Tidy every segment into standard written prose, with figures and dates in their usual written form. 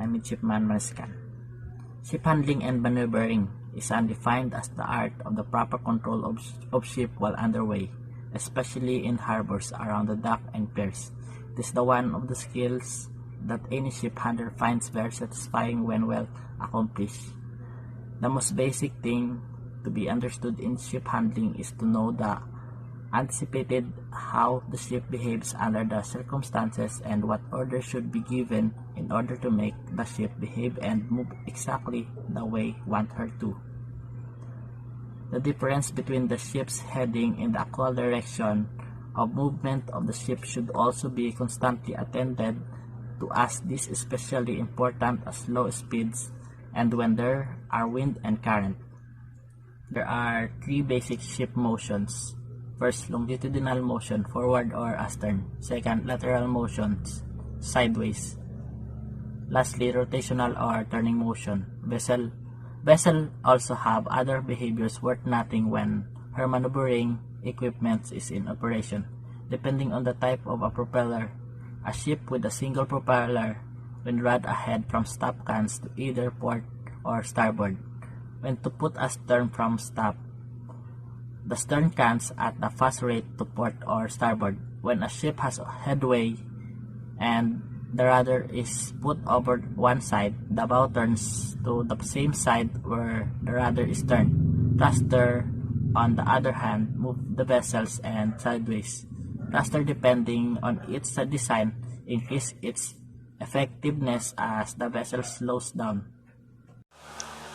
I'm Midshipman Maniscan. Ship handling and maneuvering is undefined as the art of the proper control of ship while underway, especially in harbors around the dock and piers. It is the one of the skills that any ship handler finds very satisfying when well accomplished. The most basic thing to be understood in ship handling is to know the anticipated how the ship behaves under the circumstances and what orders should be given in order to make the ship behave and move exactly the way you want her to. The difference between the ship's heading and the actual direction of movement of the ship should also be constantly attended to, as this is especially important at low speeds and when there are wind and current. There are three basic ship motions. First, longitudinal motion, forward or astern. Second, lateral motions, sideways. Lastly, rotational or turning motion. Vessel also have other behaviors worth noting when her maneuvering equipment is in operation. Depending on the type of a propeller, a ship with a single propeller will run ahead from stop cans to either port or starboard. When to put a stern from stop, the stern cans at a fast rate to port or starboard. When a ship has headway and the rudder is put over one side, the bow turns to the same side where the rudder is turned. Thruster, on the other hand, move the vessels and sideways. Thruster, depending on its design, increase its effectiveness as the vessel slows down.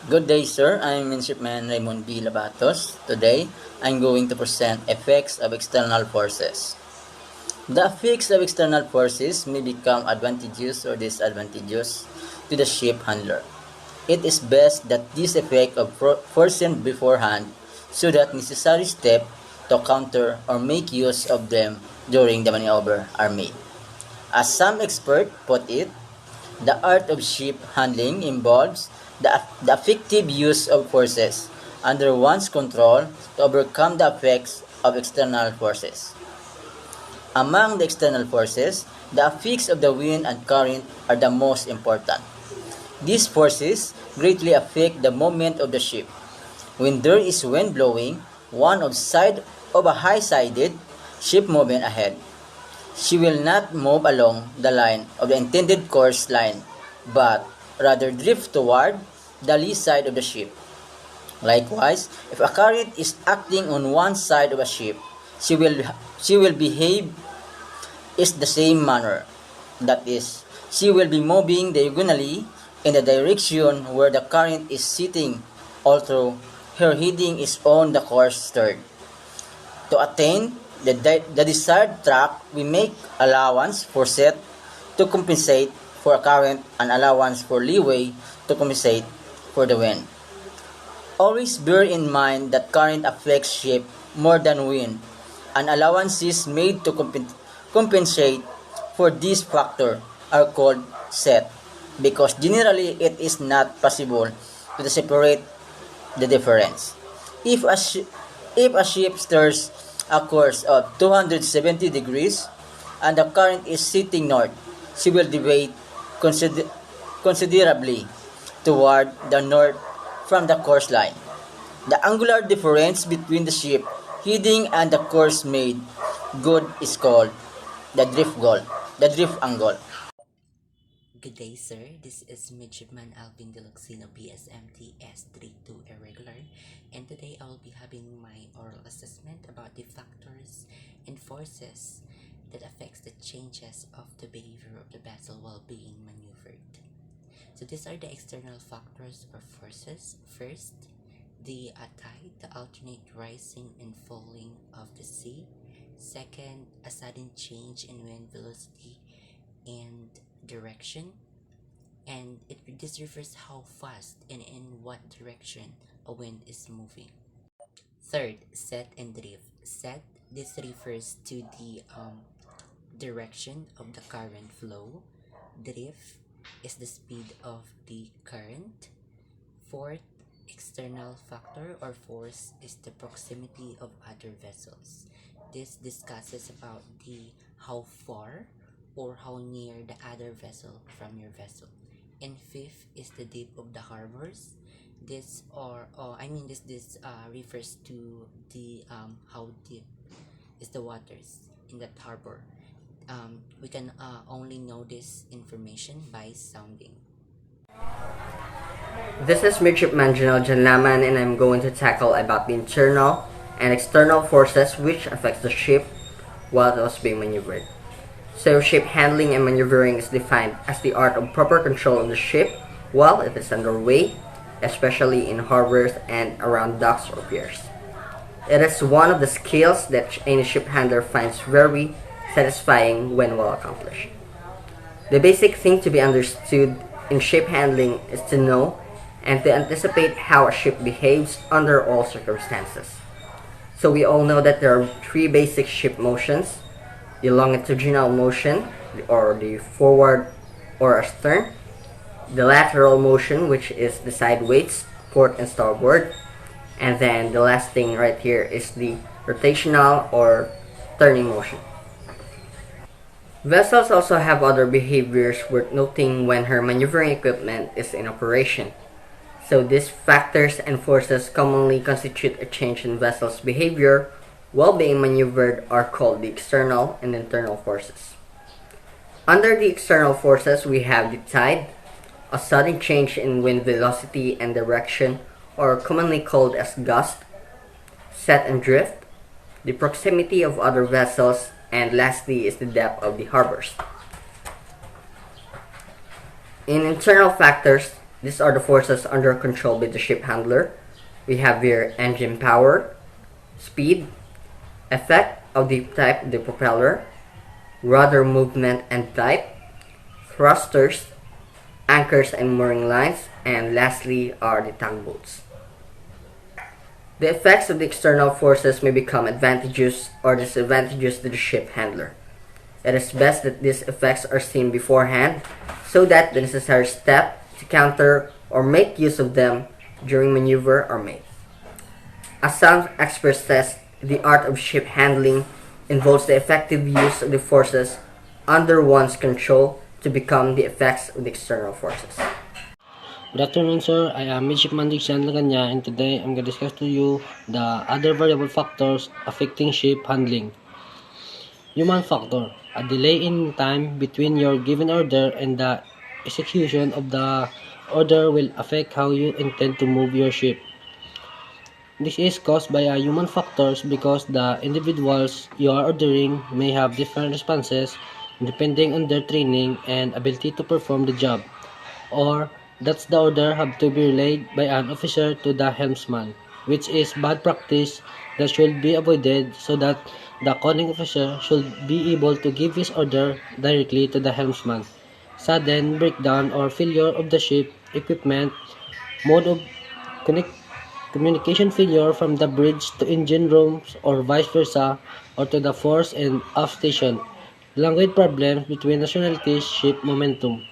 Good day, sir. I'm Midshipman Raymond B. Labatos. Today, I'm going to present effects of external forces. The effects of external forces may become advantageous or disadvantageous to the ship handler. It is best that this effect of foreseen beforehand so that necessary steps to counter or make use of them during the maneuver are made. As some experts put it, the art of ship handling involves the effective use of forces under one's control to overcome the effects of external forces. Among the external forces, the effects of the wind and current are the most important. These forces greatly affect the movement of the ship. When there is wind blowing, one of side of a high-sided ship moving ahead, she will not move along the line of the intended course line, but rather drift toward the lee side of the ship. Likewise, if a current is acting on one side of a ship, she will behave in the same manner. That is, she will be moving diagonally in the direction where the current is sitting, although her heading is on the course starboard. To attain the desired track, we make allowance for set to compensate for a current and allowance for leeway to compensate for the wind. Always bear in mind that current affects ship more than wind, and allowances made to compensate for this factor are called set, because generally it is not possible to separate the difference. If a ship steers a course of 270 degrees and the current is sitting north, she will deviate considerably toward the north from the course line. The angular difference between the ship heading and the course made good is called the drift angle. Good day, sir. This is Midshipman Alvin Deluxino, BSMT S32 Irregular, and today I will be having my oral assessment about the factors and forces that affects the changes of the behavior of the vessel while being maneuvered. So these are the external factors or forces. First, the tide, the alternate rising and falling of the sea. Second, a sudden change in wind velocity and direction, and this refers how fast and in what direction a wind is moving. Third, set and drift. Set, this refers to the direction of the current flow. Drift is the speed of the current. Fourth, external factor or force is the proximity of other vessels. This discusses about the how far or how near the other vessel from your vessel. and fifth is the depth of the harbors. This refers to the how deep is the waters in that harbor. We can only know this information by sounding. This is Midshipman General John Laman, and I'm going to tackle about the internal and external forces which affects the ship while it was being maneuvered. So ship handling and maneuvering is defined as the art of proper control of the ship while it is underway, especially in harbors and around docks or piers. It is one of the skills that any ship handler finds very satisfying when well accomplished. The basic thing to be understood in ship handling is to know and to anticipate how a ship behaves under all circumstances. So we all know that there are three basic ship motions: the longitudinal motion, or the forward or astern, the lateral motion, which is the sideways, port and starboard, and then the last thing right here is the rotational or turning motion. Vessels also have other behaviors worth noting when her maneuvering equipment is in operation. So these factors and forces commonly constitute a change in vessel's behavior while being maneuvered are called the external and internal forces. Under the external forces, we have the tide, a sudden change in wind velocity and direction, or commonly called as gust, set and drift, the proximity of other vessels, and lastly is the depth of the harbors. In internal factors, these are the forces under control by the ship handler. We have here engine power, speed, effect of the type of the propeller, rudder movement and type, thrusters, anchors and mooring lines, and lastly are the tugboats. The effects of the external forces may become advantageous or disadvantageous to the ship handler. It is best that these effects are seen beforehand so that the necessary step to counter or make use of them during maneuver are made. As some experts test, the art of ship handling involves the effective use of the forces under one's control to become the effects of the external forces. Good afternoon, sir. I am Midshipman Dixon Laganya, and today I'm going to discuss to you the other variable factors affecting ship handling. Human factor. A delay in time between your given order and the execution of the order will affect how you intend to move your ship. This is caused by human factors because the individuals you are ordering may have different responses depending on their training and ability to perform the job, or that the order have to be relayed by an officer to the helmsman, which is bad practice that should be avoided so that the conning officer should be able to give his order directly to the helmsman. Sudden breakdown or failure of the ship equipment, mode of communication failure from the bridge to engine rooms or vice versa, or to the force and aft station, language problems between nationalities, ship momentum.